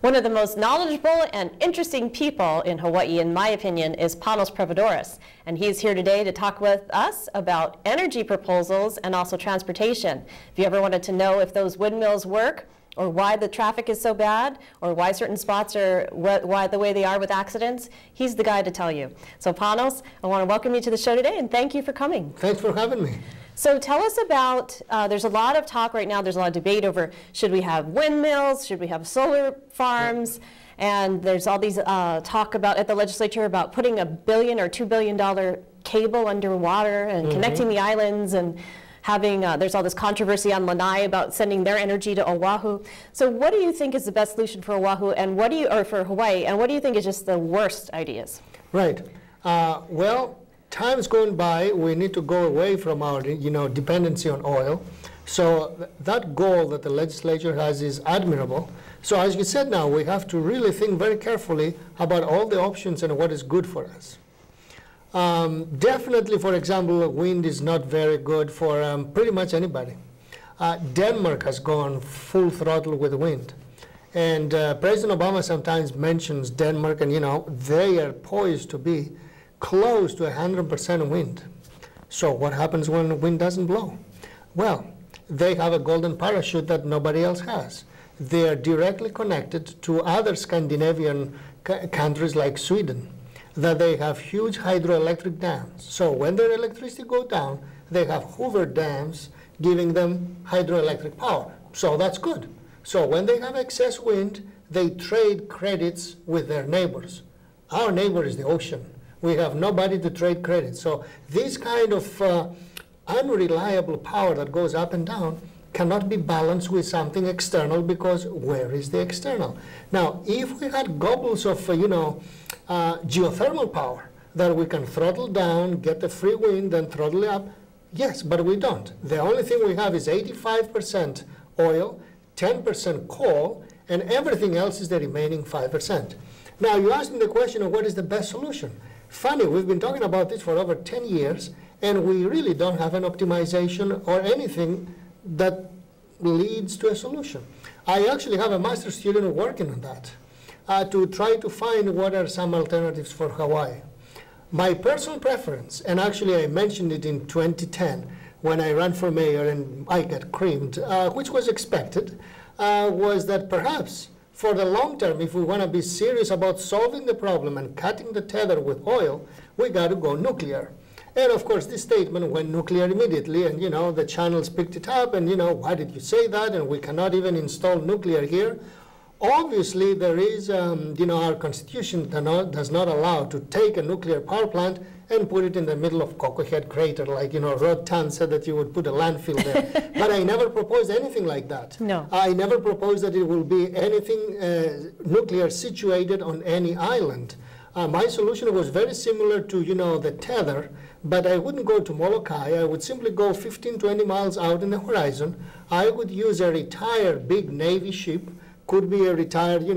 One of the most knowledgeable and interesting people in Hawaii, in my opinion, is Panos Prevedouros. And he's here today to talk with us about energy proposals and also transportation. If you ever wanted to know if those windmills work, or why the traffic is so bad, or why certain spots are why the way they are with accidents, he's the guy to tell you. So Panos, I want to welcome you to the show today, and thank you for coming. Thanks for having me. So tell us about, there's a lot of talk right now, there's a lot of debate over should we have windmills, should we have solar farms, and there's all these talk about at the legislature about putting $1 billion or $2 billion cable underwater and connecting the islands, and having, there's all this controversy on Lanai about sending their energy to Oahu. So what do you think is the best solution for Oahu, and what do you, or for Hawaii, and what do you think is just the worst ideas? Right. Well, time's going by, we need to go away from our, dependency on oil. So that goal that the legislature has is admirable. So as you said now, we have to really think very carefully about all the options and what is good for us. Definitely, for example, wind is not very good for pretty much anybody. Denmark has gone full throttle with wind. And President Obama sometimes mentions Denmark, and they are poised to be close to 100% wind. So what happens when the wind doesn't blow? Well, they have a golden parachute that nobody else has. They are directly connected to other Scandinavian countries like Sweden, that they have huge hydroelectric dams. So when their electricity goes down, they have Hoover dams giving them hydroelectric power. So that's good. So when they have excess wind, they trade credits with their neighbors. Our neighbor is the ocean. We have nobody to trade credits. So this kind of unreliable power that goes up and down cannot be balanced with something external, because where is the external? Now, if we had gobbles of, geothermal power that we can throttle down, get the free wind, and throttle it up, yes, but we don't. The only thing we have is 85% oil, 10% coal, and everything else is the remaining 5%. Now, you asked me the question of what is the best solution. Funny, we've been talking about this for over 10 years, and we really don't have an optimization or anything that leads to a solution. I actually have a master's student working on that to try to find what are some alternatives for Hawaii. My personal preference, and actually I mentioned it in 2010 when I ran for mayor and I got creamed, which was expected, was that perhaps for the long term, if we want to be serious about solving the problem and cutting the tether with oil, we got to go nuclear. And of course, this statement went nuclear immediately, and the channels picked it up, and why did you say that? And we cannot even install nuclear here. Obviously, there is, our constitution does not allow to take a nuclear power plant and put it in the middle of Coco Head Crater, like, Rod Tan said that you would put a landfill there. But I never proposed anything like that. No. I never proposed that it will be anything nuclear situated on any island. My solution was very similar to, the tether, but I wouldn't go to Molokai. I would simply go 15, 20 miles out in the horizon. I would use a retired big Navy ship, could be a retired,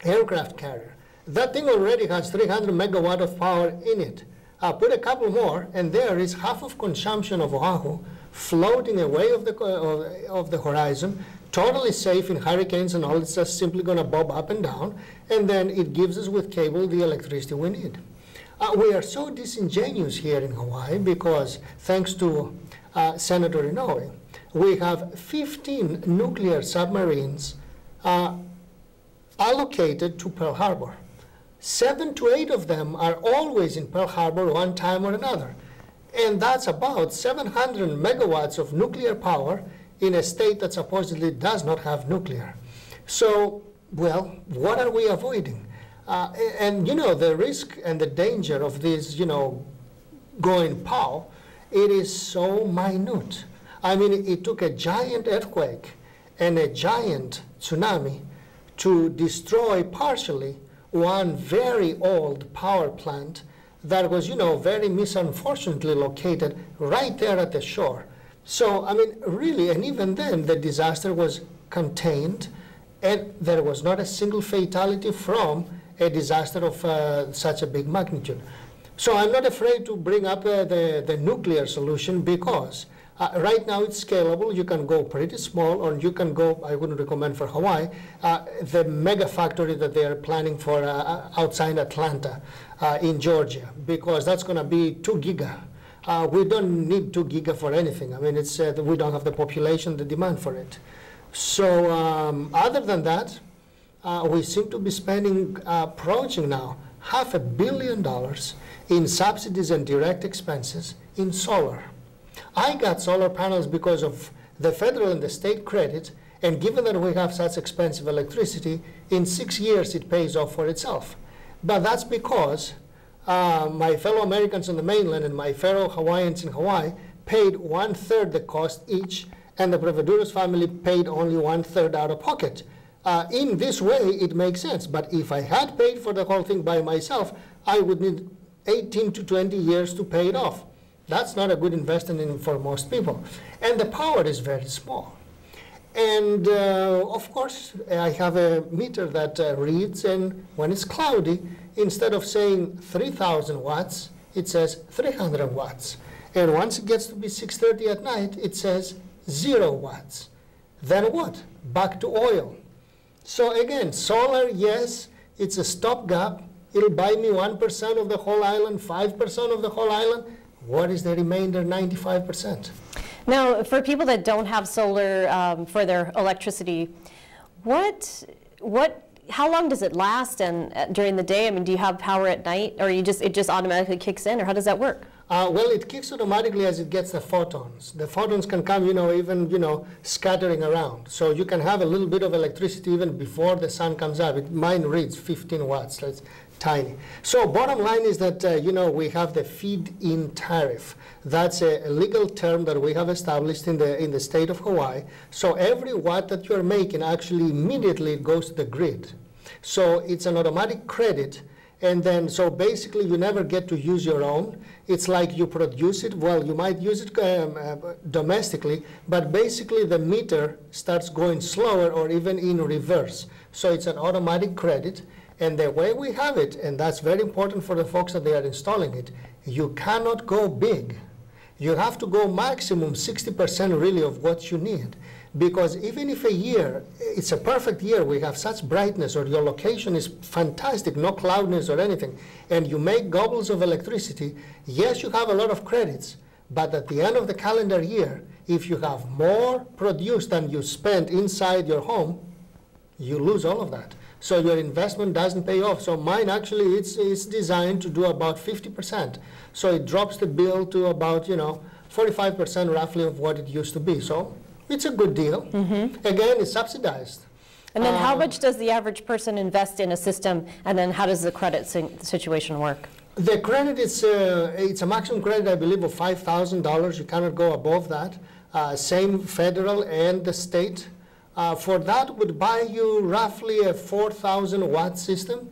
aircraft carrier. That thing already has 300 megawatt of power in it. Put a couple more, and there is half of consumption of Oahu floating away of the horizon, totally safe in hurricanes and all. It's just simply going to bob up and down, and then it gives us with cable the electricity we need. We are so disingenuous here in Hawaii because, thanks to Senator Inoue, we have 15 nuclear submarines allocated to Pearl Harbor. 7 to 8 of them are always in Pearl Harbor one time or another. And that's about 700 megawatts of nuclear power in a state that supposedly does not have nuclear. So, well, what are we avoiding? And the risk and the danger of this, going pow, it is so minute. I mean, it took a giant earthquake and a giant tsunami to destroy partially one very old power plant that was, very unfortunately located right there at the shore. So, I mean, really, and even then, the disaster was contained, and there was not a single fatality from a disaster of such a big magnitude. So I'm not afraid to bring up the nuclear solution, because Right now it's scalable. You can go pretty small, or you can go, I wouldn't recommend for Hawaii, the mega factory that they are planning for outside Atlanta in Georgia, because that's going to be 2 giga. We don't need 2 giga for anything. I mean, it's we don't have the population, the demand for it. So other than that, we seem to be spending, approaching now, $500 million in subsidies and direct expenses in solar. I got solar panels because of the federal and the state credit, and given that we have such expensive electricity, in 6 years it pays off for itself. But that's because my fellow Americans on the mainland and my fellow Hawaiians in Hawaii paid 1/3 the cost each, and the Prevedouros family paid only 1/3 out of pocket. In this way, it makes sense. But if I had paid for the whole thing by myself, I would need 18 to 20 years to pay it off. That's not a good investment for most people. And the power is very small. And of course, I have a meter that reads, and when it's cloudy, instead of saying 3,000 watts, it says 300 watts. And once it gets to be 6:30 at night, it says 0 watts. Then what? Back to oil. So again, solar, yes, it's a stopgap. It'll buy me 1% of the whole island, 5% of the whole island. What is the remainder 95%? Now, for people that don't have solar for their electricity, how long does it last and during the day? I mean, do you have power at night, or it just automatically kicks in, or how does that work? Well, it kicks automatically as it gets the photons. The photons can come, even, scattering around. So you can have a little bit of electricity even before the sun comes up. Mine reads 15 watts. So it's tiny. So bottom line is that, we have the feed-in tariff. That's a legal term that we have established in the state of Hawaii. So every watt that you're making actually immediately goes to the grid. So it's an automatic credit. And then, so basically, you never get to use your own. It's like you produce it. Well, you might use it domestically, but basically the meter starts going slower or even in reverse. So it's an automatic credit. And the way we have it, and that's very important for the folks that they are installing it, you cannot go big. You have to go maximum 60% really of what you need. Because even if a year, it's a perfect year, we have such brightness, or your location is fantastic, no cloudiness or anything, and you make gobbles of electricity, yes, you have a lot of credits, but at the end of the calendar year, if you have more produced than you spent inside your home, you lose all of that. So your investment doesn't pay off. So mine actually, it's designed to do about 50%. So it drops the bill to about, 45% roughly of what it used to be. So it's a good deal. Mm-hmm. Again, it's subsidized. And then how much does the average person invest in a system, and then how does the credit situation work? The credit is it's a maximum credit, I believe, of $5,000. You cannot go above that. Same federal and the state. For that would buy you roughly a 4,000 watt system.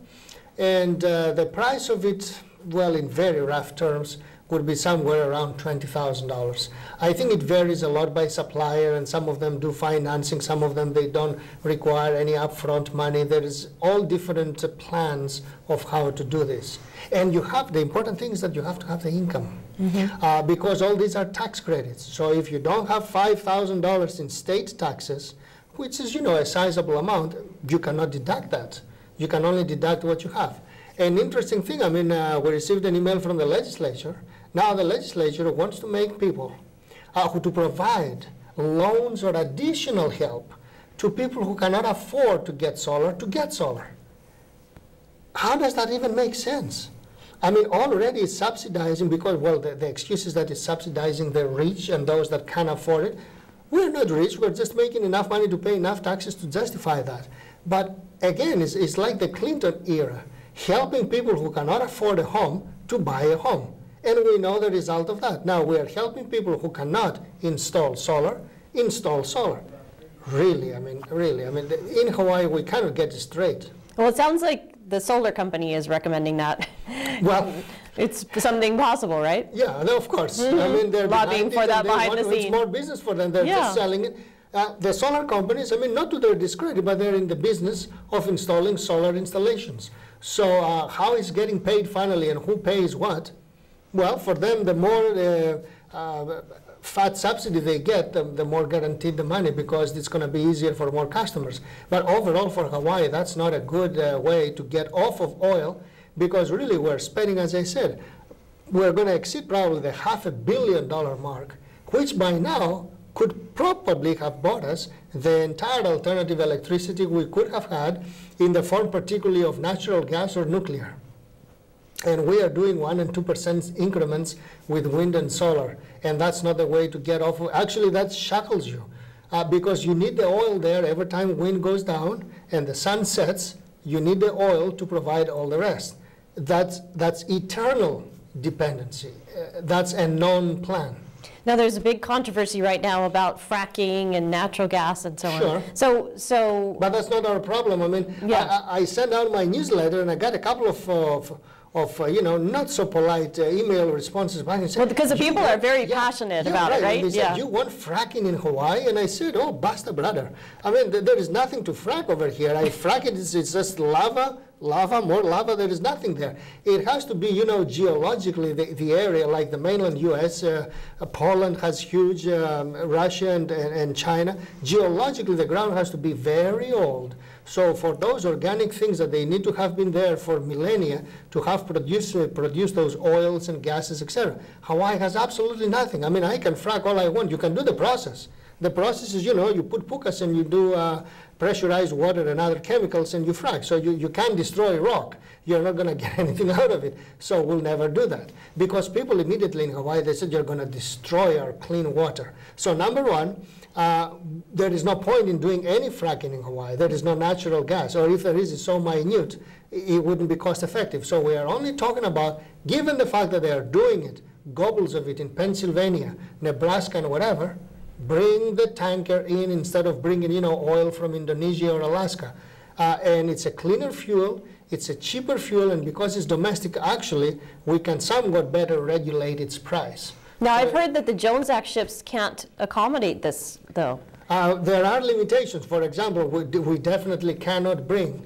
And the price of it, well, in very rough terms, would be somewhere around $20,000. I think it varies a lot by supplier, and some of them do financing, some of them they don't require any upfront money. There is all different plans of how to do this. And you have, the important thing is that you have to have the income. Mm-hmm. Because all these are tax credits. So if you don't have $5,000 in state taxes, which is, a sizable amount, you cannot deduct that. You can only deduct what you have. An interesting thing, we received an email from the legislature. Now the legislature wants to make people to provide loans or additional help to people who cannot afford to get solar. How does that even make sense? Already it's subsidizing because, well, the excuse is that it's subsidizing the rich and those that can afford it. We're not rich, we're just making enough money to pay enough taxes to justify that. But again, it's like the Clinton era, helping people who cannot afford a home to buy a home. And we know the result of that. Now we are helping people who cannot install solar. Really, in Hawaii we cannot get it straight. Well, it sounds like the solar company is recommending that. Well, it's something possible, right? Yeah, no, of course. Mm-hmm. They're lobbying for that behind the scenes. It's more business for them. They're just selling it. The solar companies, not to their discredit, but they're in the business of installing solar installations. So how is getting paid finally, and who pays what? Well, for them, the more fat subsidy they get, the more guaranteed the money, because it's going to be easier for more customers. But overall for Hawaii, that's not a good way to get off of oil, because really we're spending, as I said, we're going to exceed probably the $500 million mark, which by now could probably have bought us the entire alternative electricity we could have had in the form particularly of natural gas or nuclear. And we are doing 1% and 2% increments with wind and solar. And that's not the way to get off of, actually that shackles you. Because you need the oil there every time wind goes down and the sun sets, you need the oil to provide all the rest. That's eternal dependency. That's a known plan. Now, there's a big controversy right now about fracking and natural gas and so on. So. But that's not our problem. I mean, yeah. I sent out my newsletter and I got a couple of not so polite email responses back and said, well, because the people are very passionate about it, right? And they said, you want fracking in Hawaii? And I said, oh, basta, brother. I mean, there is nothing to frack over here. I frack it, it's just lava, more lava, there is nothing there. It has to be, geologically, the area, like the mainland U.S., Poland has huge, Russia and China. Geologically, the ground has to be very old. So for those organic things that they need to have been there for millennia to have produced those oils and gases, etc. Hawaii has absolutely nothing. I mean, I can frack all I want. You can do the process. The process is, you put pukas and you do pressurized water and other chemicals and you frack. So you can destroy rock. You're not going to get anything out of it. So we'll never do that. Because people immediately in Hawaii, they said, you're going to destroy our clean water. So number one, there is no point in doing any fracking in Hawaii. There is no natural gas. Or if there is, it's so minute, it wouldn't be cost effective. So we are only talking about, given the fact that they are doing it, gobbles of it in Pennsylvania, Nebraska, and whatever, bring the tanker in instead of bringing, oil from Indonesia or Alaska. And it's a cleaner fuel, it's a cheaper fuel, and because it's domestic, actually, we can somewhat better regulate its price. Now, I've heard that the Jones Act ships can't accommodate this, though. There are limitations. For example, we definitely cannot bring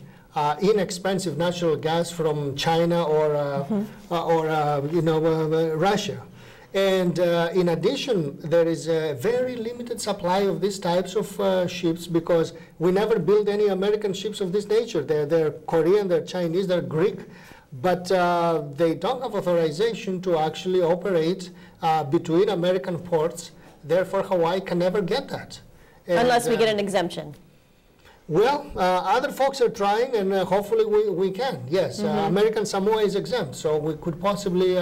inexpensive natural gas from China or Russia. And in addition, there is a very limited supply of these types of ships because we never built any American ships of this nature. They're Korean, they're Chinese, they're Greek, but they don't have authorization to actually operate between American ports. Therefore, Hawaii can never get that. And, unless we get an exemption. Well, other folks are trying, and hopefully we can, yes. American Samoa is exempt, so we could possibly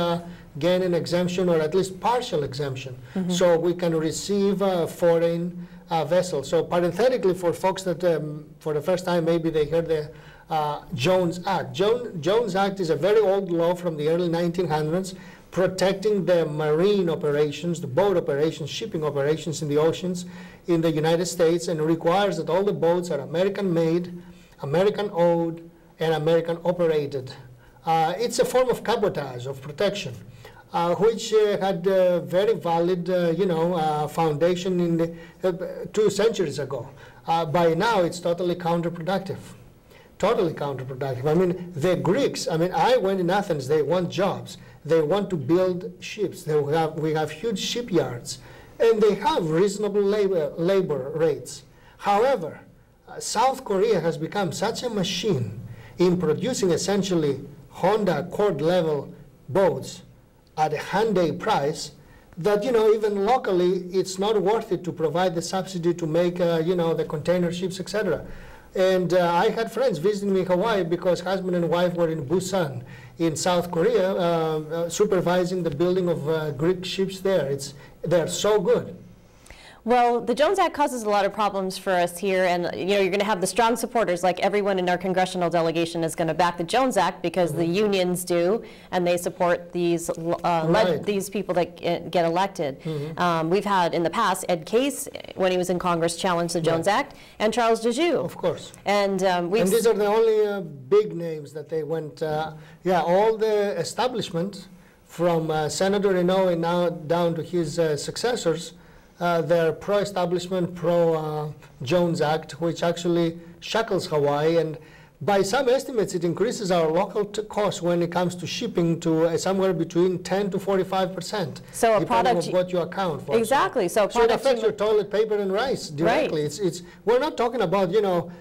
gain an exemption or at least partial exemption, so we can receive foreign vessels. So parenthetically, for folks that for the first time maybe they heard the Jones Act. Jones Act is a very old law from the early 1900s protecting the marine operations, the boat operations, shipping operations in the oceans in the United States, and requires that all the boats are American-made, American-owned, and American-operated. It's a form of cabotage, of protection, which had very valid, foundation in 2 centuries ago. By now, it's totally counterproductive. Totally counterproductive. I mean, the Greeks, I went in Athens, they want jobs. They want to build ships. We have huge shipyards, and they have reasonable labor rates. However, South Korea has become such a machine in producing essentially Honda Accord-level boats at a Hyundai price that, even locally, it's not worth it to provide the subsidy to make, the container ships, etc. And I had friends visiting me in Hawaii because husband and wife were in Busan in South Korea supervising the building of Greek ships there. They're so good. Well, the Jones Act causes a lot of problems for us here, and you're going to have the strong supporters, like everyone in our congressional delegation is going to back the Jones Act because the unions do, and they support these these people that get elected. We've had in the past Ed Case, when he was in Congress, challenge the Jones Act, and Charles DeJoux. Of course. And these are the only big names that they went. All the establishment, from Senator Inouye now down to his successors. They're pro-establishment, pro-Jones Act, which actually shackles Hawaii. And By some estimates, it increases our local cost when it comes to shipping to somewhere between 10 to 45%. So a depending product on what you account for. Exactly. So it affects your toilet paper and rice directly. Right. We're not talking about, you know,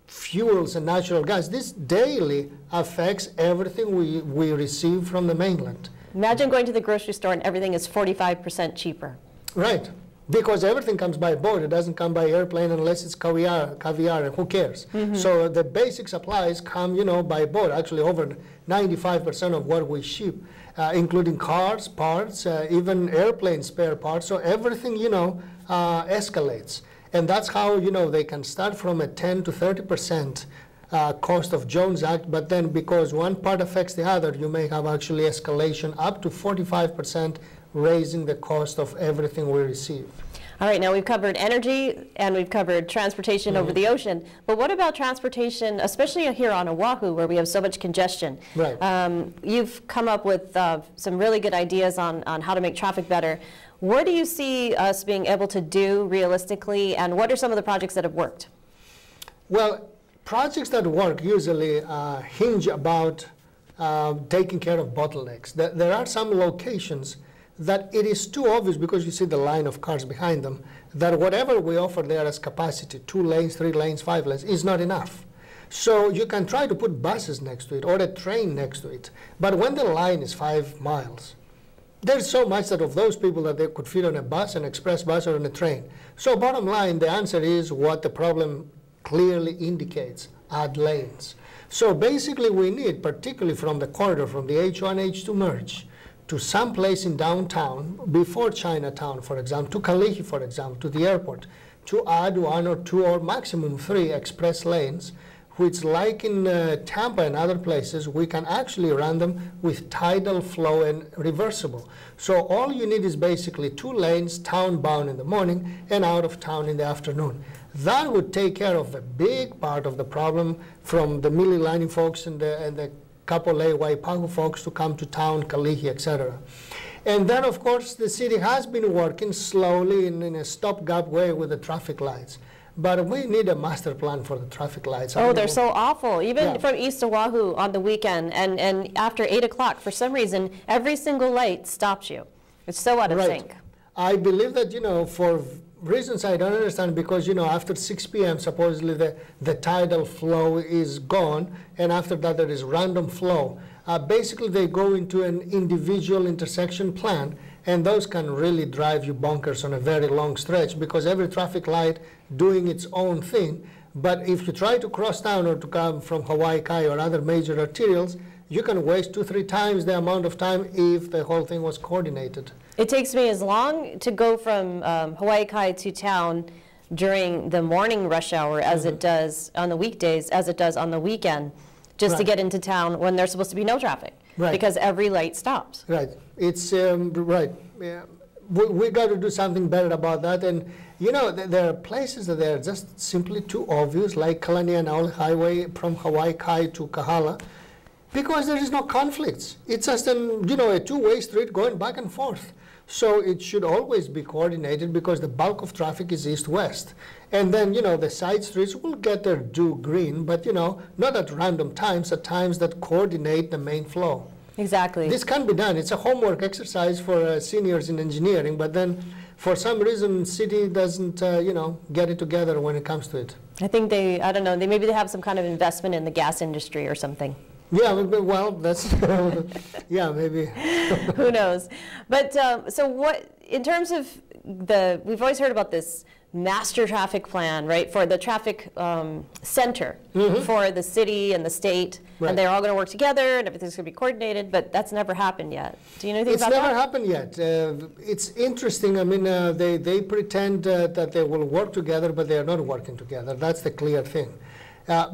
fuels and natural gas. This daily affects everything we receive from the mainland. Imagine going to the grocery store and everything is 45% cheaper. Right. Because everything comes by boat. It doesn't come by airplane unless it's caviar, and who cares? So the basic supplies come, you know, by boat. Actually, over 95% of what we ship, including cars, parts, even airplane spare parts. So everything, you know, escalates. And that's how, you know, they can start from a 10 to 30% cost of Jones Act, but then because one part affects the other, you may have actually escalation up to 45%, raising the cost of everything we receive. All right, now we've covered energy and we've covered transportation over the ocean, but what about transportation, especially here on Oahu where we have so much congestion? Right. You've come up with some really good ideas on how to make traffic better. What do you see us being able to do realistically, and what are some of the projects that have worked? Well, projects that work usually hinge about taking care of bottlenecks. There are some locations that it is too obvious, because you see the line of cars behind them, that whatever we offer there as capacity, 2 lanes, 3 lanes, 5 lanes, is not enough. So you can try to put buses next to it or a train next to it, but when the line is 5 miles, there's so much that of those people that they could fit on a bus, an express bus, or on a train. So bottom line, the answer is what the problem clearly indicates: add lanes. So basically we need, particularly from the corridor, from the H1, H2 merge, to some place in downtown, before Chinatown, for example, to Kalihi, for example, to the airport, to add 1 or 2 or maximum 3 express lanes, which, like in Tampa and other places, we can actually run them with tidal flow and reversible. So all you need is basically 2 lanes, town-bound in the morning and out of town in the afternoon. That would take care of a big part of the problem, from the Mililani folks and the Kapolei, Waipahu folks to come to town, Kalihi, etc. And then, of course, the city has been working slowly in a stopgap way with the traffic lights. But we need a master plan for the traffic lights. Oh, they're so awful. Even from East Oahu on the weekend and after 8 o'clock, for some reason, every single light stops you. It's so out of sync. I believe that, you know, for reasons I don't understand, because, you know, after 6 p.m. supposedly the tidal flow is gone, and after that there is random flow. Basically they go into an individual intersection plan, and those can really drive you bonkers on a very long stretch, because every traffic light doing its own thing. But if you try to cross town or to come from Hawaii Kai or other major arterials, you can waste 2-3 times the amount of time if the whole thing was coordinated. It takes me as long to go from Hawaii Kai to town during the morning rush hour as it does on the weekdays, as it does on the weekend, just to get into town when there's supposed to be no traffic, because every light stops. Right. It's right. Yeah. We got to do something better about that. And you know, there are places that are just simply too obvious, like Kalanianaole Highway from Hawaii Kai to Kahala, because there is no conflicts. It's just a 2-way street going back and forth. So it should always be coordinated, because the bulk of traffic is east-west. And then, you know, the side streets will get their due green, but, you know, not at random times, at times that coordinate the main flow. Exactly. This can be done. It's a homework exercise for seniors in engineering, but then for some reason, city doesn't, get it together when it comes to it. I think I don't know, maybe they have some kind of investment in the gas industry or something. Yeah, well, that's, yeah, maybe. Who knows? But so what, in terms of we've always heard about this master traffic plan, right, for the traffic center for the city and the state, and they're all going to work together and everything's going to be coordinated, but that's never happened yet. Do you know anything about that? It's never happened yet. It's interesting. I mean, they pretend that they will work together, but they are not working together. That's the clear thing.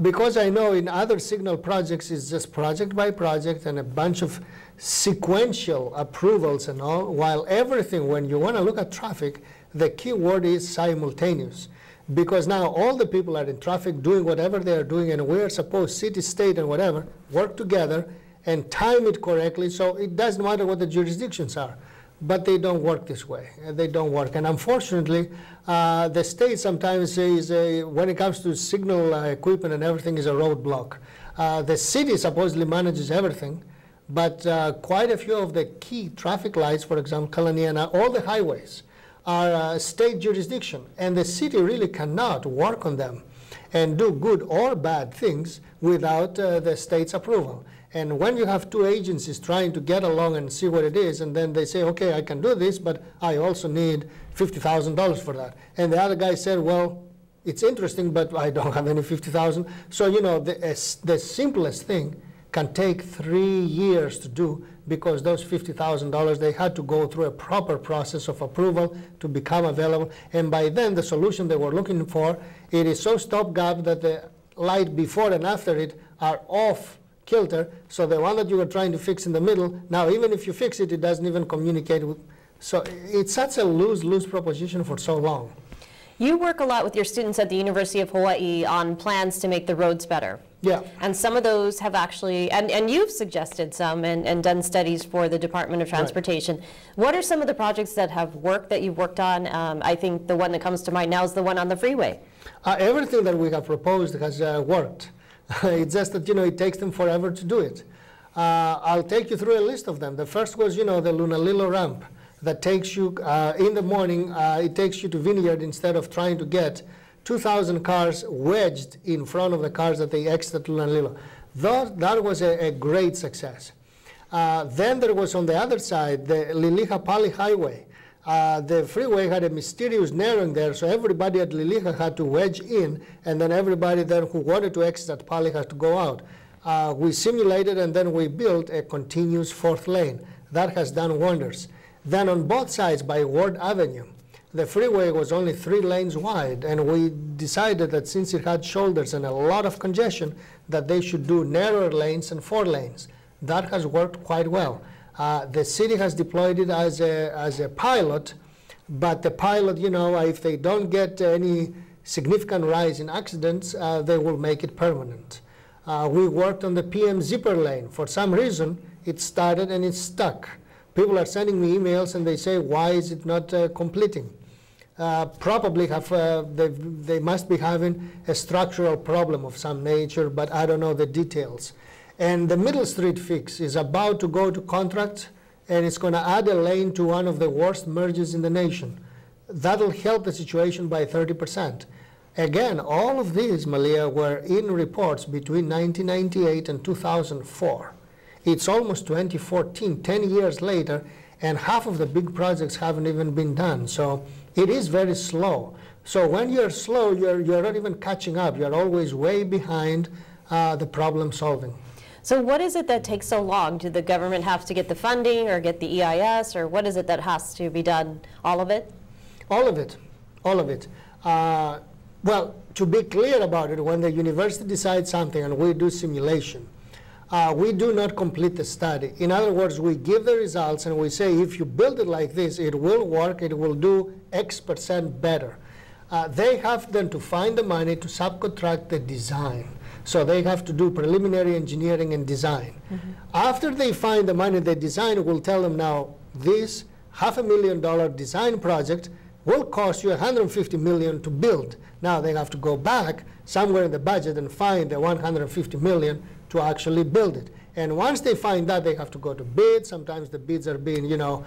Because I know in other signal projects, it's just project by project and a bunch of sequential approvals and all, while everything, when you want to look at traffic, the key word is simultaneous. Because now all the people are in traffic doing whatever they are doing, and we're supposed, city, state, and whatever, work together and time it correctly, so it doesn't matter what the jurisdictions are. but they don't work this way. They don't work. And unfortunately, the state sometimes is, when it comes to signal equipment and everything, is a roadblock. The city supposedly manages everything, but quite a few of the key traffic lights, for example, Kalaniana, all the highways are state jurisdiction, and the city really cannot work on them and do good or bad things without the state's approval. And when you have two agencies trying to get along and see what it is, and then they say, okay, I can do this, but I also need $50,000 for that. And the other guy said, well, it's interesting, but I don't have any 50,000. So, you know, the simplest thing can take 3 years to do, because those $50,000, they had to go through a proper process of approval to become available. And by then, the solution they were looking for, it is so stopgap that the light before and after it are off kilter. So the one that you were trying to fix in the middle, now even if you fix it, it doesn't even communicate with. So it's such a lose-lose proposition for so long. You work a lot with your students at the University of Hawaii on plans to make the roads better. Yeah. And some of those have actually, and you've suggested some and done studies for the Department of Transportation. Right. What are some of the projects that have worked that you've worked on? I think the one that comes to mind now is the one on the freeway. Everything that we have proposed has worked. It's just that, you know, it takes them forever to do it. I'll take you through a list of them. The first was, you know, the Lunalilo ramp that takes you, in the morning, it takes you to Vineyard instead of trying to get 2,000 cars wedged in front of the cars that they exit Lunalilo. That was a great success. Then there was on the other side, the Liliha-Pali Highway. The freeway had a mysterious narrowing there, so everybody at Liliha had to wedge in, and then everybody then who wanted to exit at Pali had to go out. We simulated, and then we built a continuous fourth lane. That has done wonders. Then on both sides by Ward Avenue, the freeway was only 3 lanes wide, and we decided that since it had shoulders and a lot of congestion, that they should do narrower lanes and 4 lanes. That has worked quite well. The city has deployed it as a pilot, but the pilot, you know, if they don't get any significant rise in accidents, they will make it permanent. We worked on the PM zipper lane. For some reason, it started and it's stuck. People are sending me emails and they say, why is it not completing? Probably they must be having a structural problem of some nature, but I don't know the details. And the Middle Street fix is about to go to contract, and it's going to add a lane to one of the worst merges in the nation. That'll help the situation by 30%. Again, all of these, Malia, were in reports between 1998 and 2004. It's almost 2014, 10 years later, and half of the big projects haven't even been done. So it is very slow. So when you're slow, you're not even catching up. You're always way behind the problem solving. So what is it that takes so long? Do the government have to get the funding or get the EIS, or what is it that has to be done? All of it? All of it. All of it. Well, to be clear about it, when the university decides something and we do simulation, we do not complete the study. In other words, we give the results and we say, if you build it like this, it will work, it will do X% better. They have then to find the money to subcontract the design. So they have to do preliminary engineering and design. Mm-hmm. After they find the money, the design will tell them, now, this $500,000 design project will cost you $150 million to build. Now they have to go back somewhere in the budget and find the $150 million to actually build it. And once they find that, they have to go to bid. Sometimes the bids are being, you know,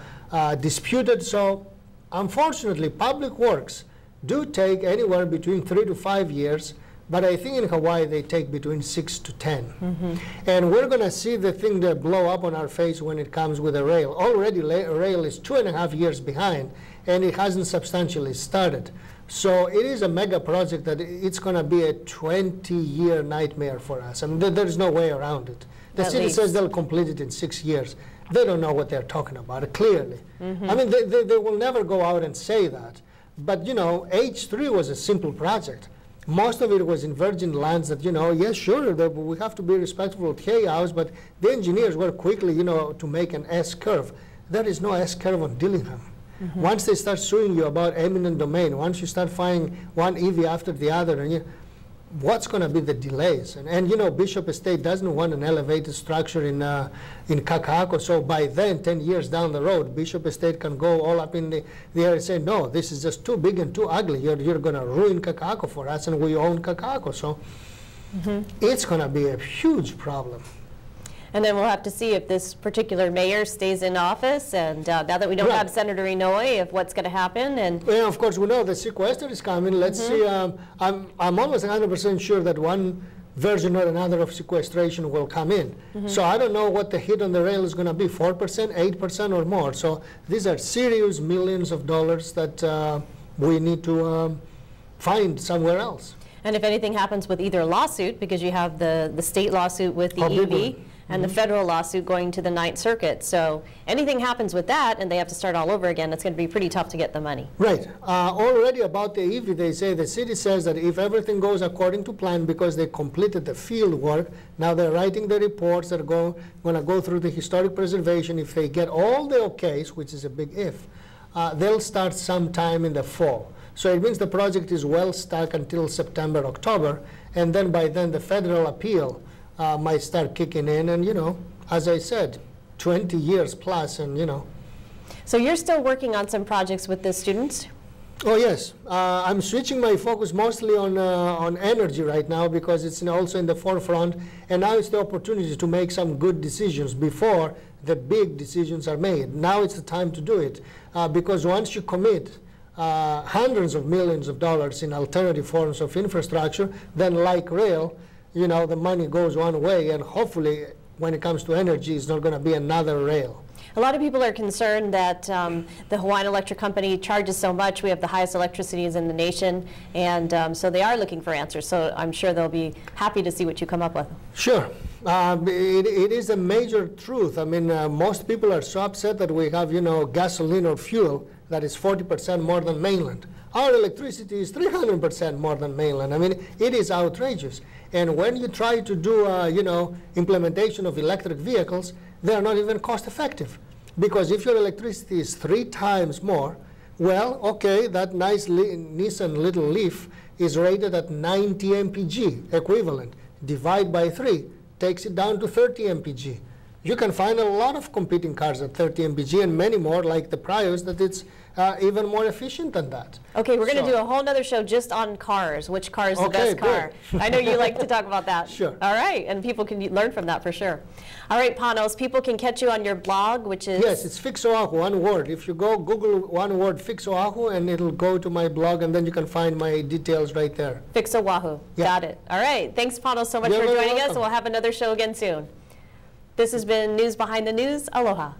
disputed. So unfortunately, public works do take anywhere between 3 to 5 years. But I think in Hawaii, they take between 6 to 10. Mm-hmm. And we're going to see the thing that blow up on our face when it comes with a rail. Already, rail is 2.5 years behind, and it hasn't substantially started. So it is a mega project that it's going to be a 20-year nightmare for us. I mean, there's no way around it. The city says they'll complete it in 6 years. They don't know what they're talking about, clearly. Mm-hmm. I mean, they will never go out and say that. But, you know, H3 was a simple project. Most of it was in virgin lands that, you know, yes, sure, we have to be respectful of Hay House, but the engineers were quickly, you know, to make an S-curve. There is no S-curve on Dillingham. Mm-hmm. Once they start suing you about eminent domain, once you start finding one EV after the other, and what's going to be the delays? And you know, Bishop Estate doesn't want an elevated structure in Kaka'ako, so by then, 10 years down the road, Bishop Estate can go all up in the air and say, no, this is just too big and too ugly. You're going to ruin Kaka'ako for us, and we own Kaka'ako. So it's going to be a huge problem. And then we'll have to see if this particular mayor stays in office, and now that we don't have Senator Inouye, if what's going to happen. And well, of course, we know the sequester is coming. Let's see. I'm almost 100% sure that one version or another of sequestration will come in. So I don't know what the hit on the rail is going to be, 4%, 8%, or more. So these are serious millions of dollars that we need to find somewhere else. And if anything happens with either lawsuit, because you have the state lawsuit with the EV, and the federal lawsuit going to the Ninth Circuit. So anything happens with that and they have to start all over again, it's going to be pretty tough to get the money. Right. Already about the EV, they say the city says that if everything goes according to plan, because they completed the field work, now they're writing the reports that are going to go through the historic preservation. If they get all the okays, which is a big if, they'll start sometime in the fall. So it means the project is well stuck until September, October, and then by then the federal appeal might start kicking in, and you know, as I said, 20 years plus, and you know. So you're still working on some projects with the students? Oh yes, I'm switching my focus mostly on energy right now, because it's also in the forefront, and now it's the opportunity to make some good decisions before the big decisions are made. Now it's the time to do it, because once you commit hundreds of millions of dollars in alternative forms of infrastructure, then like rail, you know, the money goes one way, and hopefully when it comes to energy, it's not going to be another rail. A lot of people are concerned that the Hawaiian Electric Company charges so much. We have the highest electricities in the nation, and so they are looking for answers. So I'm sure they'll be happy to see what you come up with. Sure. It is a major truth. I mean, most people are so upset that we have, you know, gasoline or fuel that is 40% more than mainland. Our electricity is 300% more than mainland. I mean, it is outrageous. And when you try to do, you know, implementation of electric vehicles, they are not even cost effective. Because if your electricity is 3 times more, well, okay, that nice Nissan little Leaf is rated at 90 mpg equivalent. Divide by 3, takes it down to 30 mpg. You can find a lot of competing cars at 30 mpg, and many more, like the Prius, that it's even more efficient than that. Okay, we're going to do a whole other show just on cars. Which car is the best car? I know you like to talk about that. Sure. All right, and people can learn from that for sure. All right, Panos, people can catch you on your blog, which is? Yes, it's Fix Oahu, one word. If you go Google one word Fix Oahu, and it'll go to my blog, and then you can find my details right there. Fix Oahu. Yeah. Got it. All right, thanks, Panos, so much for joining us. We'll have another show again soon. This has been News Behind the News. Aloha.